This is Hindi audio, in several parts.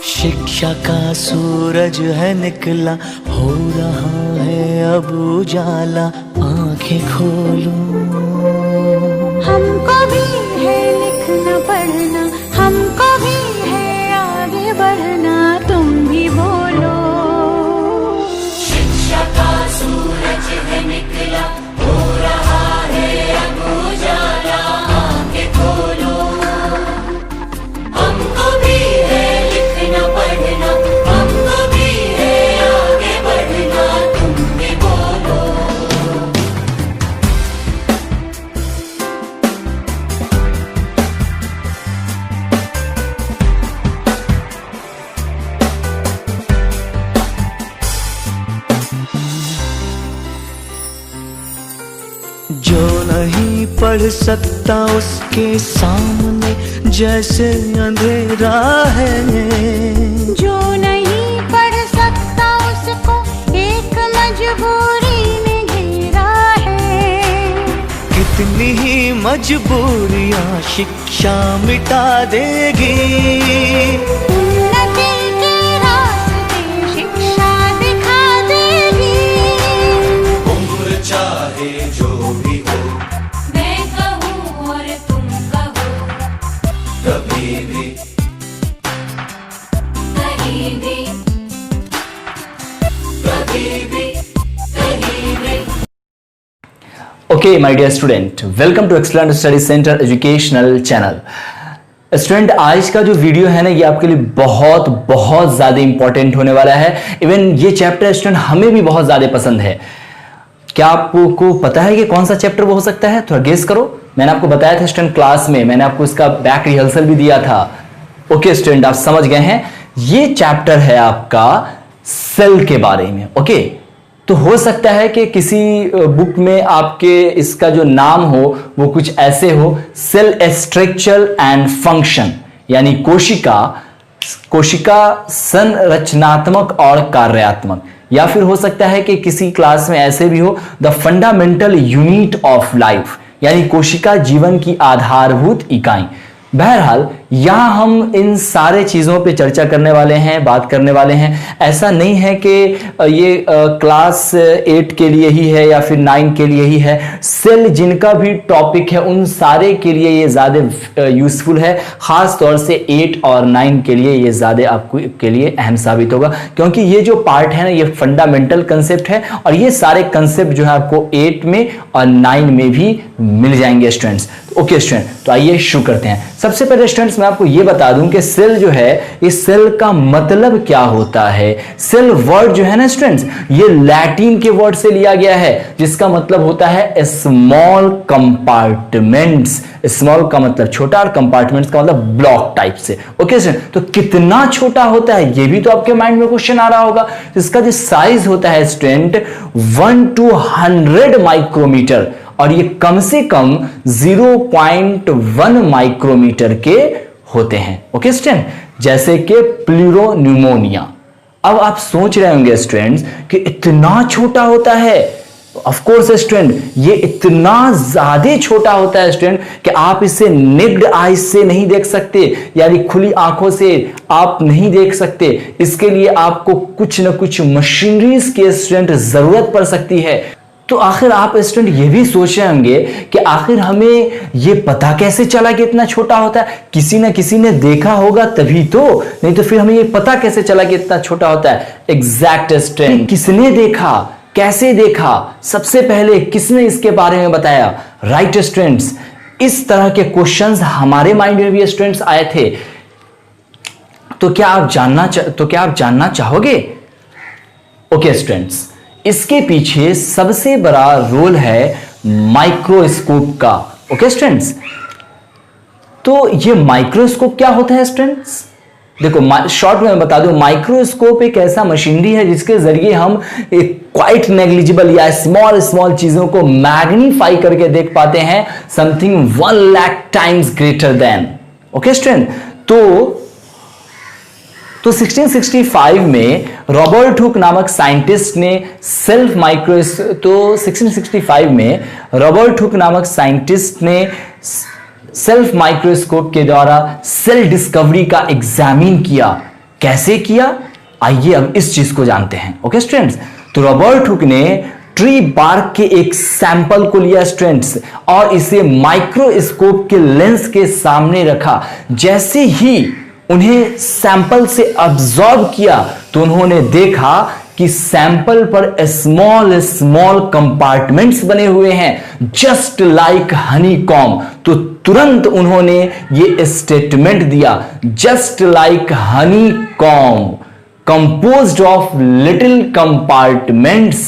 शिक्षा का सूरज है निकला, हो रहा है अब उजाला, आंखें खोलो। हमको भी है लिखना पढ़ना, हमको भी है आगे बढ़ना, तुम भी बोलो। शिक्षा का सूरज है निकला, हो रहा है अब उजाला, आंखें खोलो। हमको भी है लिखना पढ़ना, हमको भी है आगे बढ़ना, तुम भी बोलो। जो नहीं पढ़ सकता उसके सामने जैसे अंधेरा है, जो नहीं पढ़ सकता उसको एक मजबूरी ने घेरा है। कितनी ही मजबूरियां शिक्षा मिटा देगी। उन्नति के रास्ते शिक्षा दिखा देगी। उम्र चाहे जो भी हो, मैं कहूँ और तुम कहो, कभी भी कहीं भी, कभी भी कहीं भी। Okay my dear student, welcome to excellent study centre educational channel. Student, आज का जो वीडियो है ना, ये आपके लिए बहुत बहुत ज़्यादा इंपॉर्टेंट होने वाला है। इवन ये चैप्टर स्टूडेंट हमें भी बहुत ज़्यादा पसंद है। क्या आपको पता है कि कौन सा चैप्टर वो हो सकता है? थोड़ा गेस करो। मैंने आपको बताया था स्टूडेंट क्लास में, मैंने आपको इसका बैक रिहर्सल भी दिया था। ओके स्टूडेंट, आप समझ गए हैं। ये चैप्टर है आपका सेल के बारे में। ओके, तो हो सकता है कि किसी बुक में आपके इसका जो नाम हो वो कुछ ऐसे हो, सेल स्ट्रक्चर एंड फंक्शन, यानी कोशिका संरचनात्मक और कार्यात्मक। या फिर हो सकता है कि किसी क्लास में ऐसे भी हो, the fundamental unit of life, यानी कोशिका जीवन की आधारभूत इकाई। बहरहाल यहां हम इन सारे चीजों पे चर्चा करने वाले हैं, बात करने वाले हैं। ऐसा नहीं है कि ये क्लास 8 के लिए ही है या फिर 9 के लिए ही है। सेल जिनका भी टॉपिक है उन सारे के लिए ये ज़्यादा यूजफुल है। खास तौर से 8 और 9 के लिए ये ज़्यादा आपको के लिए अहम साबित होगा, क्योंकि ये जो पार्ट है ना, ये फंडामेंटल कंसेप्ट है और ये सारे कंसेप्ट जो है आपको 8 में और 9 में भी मिल जाएंगे स्टूडेंट्स। ओके स्टूडेंट, तो आइए शुरू करते हैं। सबसे पहले स्टूडेंट्स मैं आपको ये बता दूं कि सेल जो है, इस सेल का मतलब क्या होता है। सेल वर्ड जो है ना स्टूडेंट्स, ये लैटिन के वर्ड से लिया गया है, जिसका मतलब होता है स्मॉल कंपार्टमेंट्स। स्मॉल का मतलब छोटा और कंपार्टमेंट्स का मतलब ब्लॉक टाइप से। ओके स्टूडेंट, तो कितना छोटा होता है ये भी तो आपके माइंड में क्वेश्चन आ रहा होगा। इसका जो साइज होता है स्टूडेंट 1 to 100 माइक्रोमीटर, और ये कम से कम 0.1 माइक्रोमीटर के होते हैं। ओके स्टूडेंट, जैसे कि प्लूरोन्यूमोनिया। अब आप सोच रहे होंगे स्टूडेंट्स कि इतना छोटा होता है। ऑफ कोर्स स्टूडेंट, ये इतना ज्यादा छोटा होता है स्टूडेंट कि आप इसे नेक्ड आईज से नहीं देख सकते, यानी खुली आंखों से आप नहीं देख सकते। इसके लिए आपको कुछ न कुछ मशीनरीज के स्टूडेंट जरूरत पड़ सकती है। तो आखिर आप स्टूडेंट ये भी सोच रहे होंगे कि आखिर हमें ये पता कैसे चला कि इतना छोटा होता है? किसी न किसी ने देखा होगा तभी तो, नहीं तो फिर हमें ये पता कैसे चला कि इतना छोटा होता है? एग्जैक्ट स्टूडेंट, किसने देखा, कैसे देखा, सबसे पहले किसने इसके बारे में बताया? राइट स्टूडेंट्स, इस तरह के क्वेश्चंस हमारे माइंड में भी स्टूडेंट्स आए थे। तो क्या आप जानना चाहोगे? ओके स्टूडेंट्स, इसके पीछे सबसे बड़ा रोल है माइक्रोस्कोप का। ओके स्टूडेंट्स, तो ये माइक्रोस्कोप क्या होता है स्टूडेंट्स? देखो शॉर्ट में बता दूं, माइक्रोस्कोप एक ऐसा मशीनरी है जिसके जरिए हम एक क्वाइट नेग्लिजिबल या स्मॉल चीजों को मैग्नीफाई करके देख पाते हैं, something 1 lakh times greater than. Okay student, तो 1665 में रॉबर्ट हुक नामक साइंटिस्ट ने सेल्फ माइक्रोस्कोप के द्वारा सेल डिस्कवरी का एग्जामिन किया कैसे किया, आइए अब इस चीज को जानते हैं। ओके स्टूडेंट्स, तो रॉबर्ट हुक ने ट्री बार्क के एक सैंपल को लिया स्टूडेंट्स और इसे माइक्रोस्कोप के लेंस के सामने रखा। जैसे ही उन्हें सैंपल से ऑब्जर्व किया तो उन्होंने देखा कि सैंपल पर स्मॉल स्मॉल कंपार्टमेंट्स बने हुए हैं जस्ट लाइक हनी कॉम्ब। तो तुरंत उन्होंने ये स्टेटमेंट दिया, just like Honey comb composed of little compartments,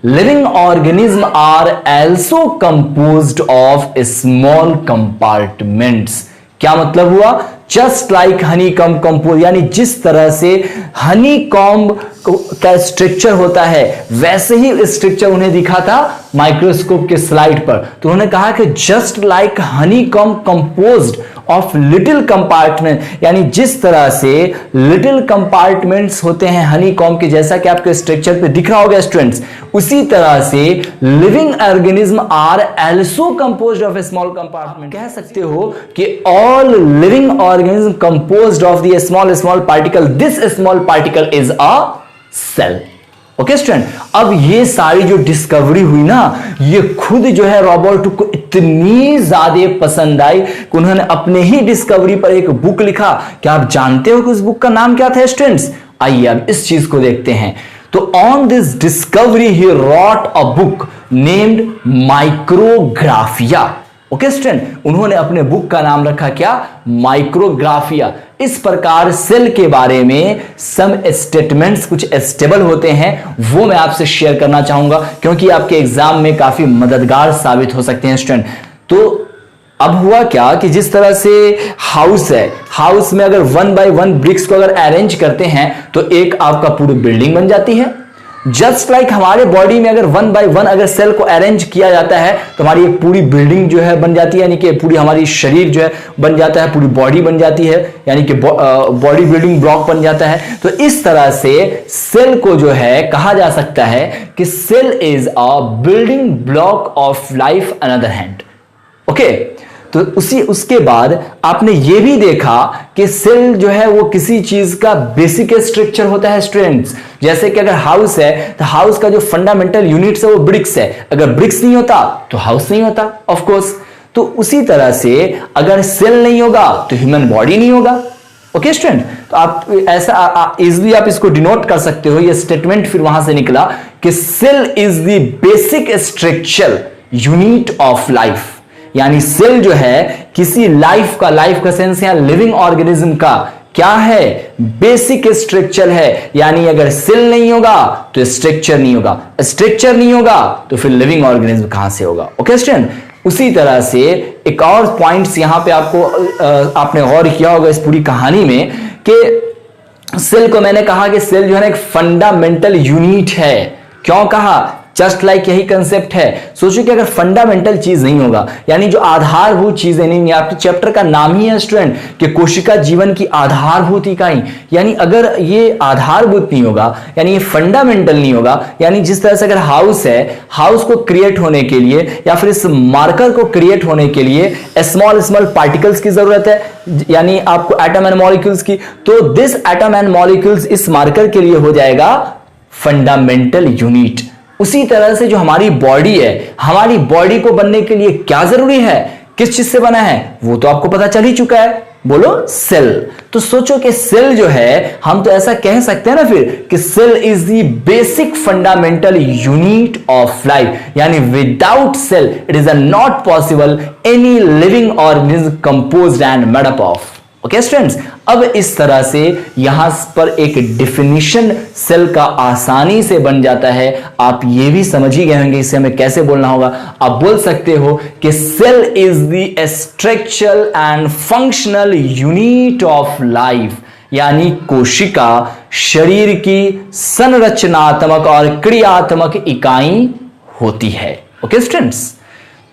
living organisms are also composed of small compartments। क्या मतलब हुआ, just like Honey comb compose, यानी जिस तरह से हनी कॉम्ब का स्ट्रक्चर होता है वैसे ही स्ट्रक्चर उन्हें दिखा था माइक्रोस्कोप के स्लाइड पर। तो उन्होंने कहा कि just like Honey comb composed of little compartment, यानी जिस तरह से लिटिल कंपार्टमेंट्स होते हैं हनी कॉम्ब के, जैसा कि आपके स्ट्रक्चर पे दिख रहा होगा स्टूडेंट्स, उसी तरह से living organism are also composed of a small compartment. कह सकते हो कि all living organism composed of the small small particle, this small particle is a cell. Okay student, अब ये सारी जो डिस्कवरी हुई ना, ये खुद जो है रॉबर्ट हुक को इतनी ज्यादा पसंद आई कि उन्होंने अपने ही डिस्कवरी पर एक बुक लिखा। क्या आप जानते हो कि उस बुक का नाम क्या था स्टूडेंट्स? आइए अब इस चीज को देखते हैं। तो on this discovery he wrote a book named Micrographia. Okay student, उन्होंने अपने बुक का नाम रखा क्या? माइक्रोग्राफिया। इस प्रकार सेल के बारे में सम स्टेटमेंट्स कुछ स्टेबल होते हैं, वो मैं आपसे शेयर करना चाहूंगा क्योंकि आपके एग्जाम में काफी मददगार साबित हो सकते हैं स्टूडेंट। तो अब हुआ क्या कि जिस तरह से हाउस है, हाउस में अगर 1 बाय 1 ब्रिक्स को अगर अरेंज करते हैं तो एक आपका पूरी बिल्डिंग बन जाती है। जस्ट लाइक हमारे बॉडी में अगर 1 बाय 1 अगर सेल को अरेंज किया जाता है तो हमारी एक पूरी बिल्डिंग जो है बन जाती है, यानी कि पूरी हमारी शरीर जो है बन जाता है, पूरी बॉडी बन जाती है, यानी कि बॉडी बिल्डिंग ब्लॉक बन जाता है। तो इस तरह से सेल को जो है कहा जा सकता है कि cell is a building block of life another hand. Okay, तो उसके बाद आपने ये भी देखा कि सेल जो है वो किसी चीज का बेसिक स्ट्रक्चर होता है स्टूडेंट्स। जैसे कि अगर हाउस है तो हाउस का जो फंडामेंटल यूनिट्स है वो ब्रिक्स है, अगर ब्रिक्स नहीं होता तो हाउस नहीं होता ऑफ कोर्स। तो उसी तरह से अगर सेल नहीं होगा तो ह्यूमन बॉडी नहीं होगा। ओके स्टूडेंट, तो आप ऐसा इजिली आप इसको डिनोट कर सकते हो। ये स्टेटमेंट फिर वहां से निकला कि cell is the basic structure unit of life, यानी सेल जो है किसी लाइफ का सेंस या लिविंग ऑर्गेनिज्म का क्या है? बेसिक स्ट्रक्चर है। यानी अगर सेल नहीं होगा तो स्ट्रक्चर नहीं होगा, स्ट्रक्चर नहीं होगा तो फिर लिविंग ऑर्गेनिज्म कहां से होगा? ओके स्टूडेंट, उसी तरह से एक और पॉइंट्स यहां पे आपको आपने गौर किया होगा इस पूरी कहानी में कि सेल को मैंने कहा कि सेल जो है ना एक फंडामेंटल यूनिट है। क्यों कहा? जस्ट लाइक यही कंसेप्ट है। सोचो कि अगर फंडामेंटल चीज नहीं होगा, यानी जो आधारभूत चीजें नहीं है, आपके चैप्टर का नाम ही है स्टूडेंट कि कोशिका जीवन की आधारभूत इकाई, यानी अगर ये आधारभूत नहीं होगा, यानी ये फंडामेंटल नहीं होगा, यानी जिस तरह से अगर हाउस है, हाउस को क्रिएट होने के लिए या फिर इस मार्कर को क्रिएट होने के लिए स्मॉल स्मॉल पार्टिकल्स की जरूरत है, यानी आपको एटम एंड मॉलिक्यूल्स की, तो दिस एटम एंड मॉलिक्यूल्स इस मार्कर के लिए हो जाएगा फंडामेंटल यूनिट। उसी तरह से जो हमारी बॉडी है, हमारी बॉडी को बनने के लिए क्या जरूरी है? किस चीज से बना है वो तो आपको पता चल ही चुका है, बोलो सेल। तो सोचो कि सेल जो है, हम तो ऐसा कह सकते हैं ना फिर कि cell is the basic fundamental unit of life, यानी without cell it is not possible any living organism composed and made up of. Okay students, अब इस तरह से यहां पर एक डिफिनीशन सेल का आसानी से बन जाता है। आप ये भी समझ ही गए होंगे इसे हमें कैसे बोलना होगा। आप बोल सकते हो कि cell is the structural and functional unit of life, यानी कोशिका शरीर की संरचनात्मक और क्रियात्मक इकाई होती है। ओके स्टूडेंट्स,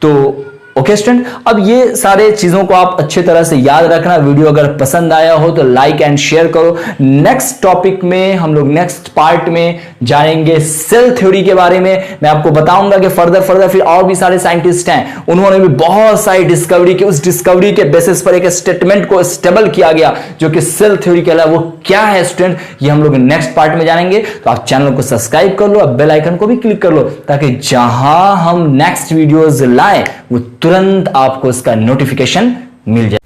तो ओके स्टूडेंट, अब ये सारे चीजों को आप अच्छे तरह से याद रखना। वीडियो अगर पसंद आया हो तो लाइक एंड शेयर करो। नेक्स्ट टॉपिक में हम लोग नेक्स्ट पार्ट में जानेंगे सेल थ्योरी के बारे में। मैं आपको बताऊंगा कि फर्दर फिर और भी सारे साइंटिस्ट हैं, उन्होंने भी बहुत सारी डिस्कवरी की, उस डिस्कवरी के बेसिस पर एक स्टेटमेंट को स्टेबल किया गया जो कि सेल थ्योरी कहलाता है। वो क्या है स्टूडेंट, ये हम लोग नेक्स्ट पार्ट में जानेंगे। तो आप चैनल को सब्सक्राइब कर लो, अब बेल आइकन को भी क्लिक कर लो, ताकि जहां हम नेक्स्ट वीडियोस लाएं वो तुरंत आपको इसका नोटिफिकेशन मिल जाए।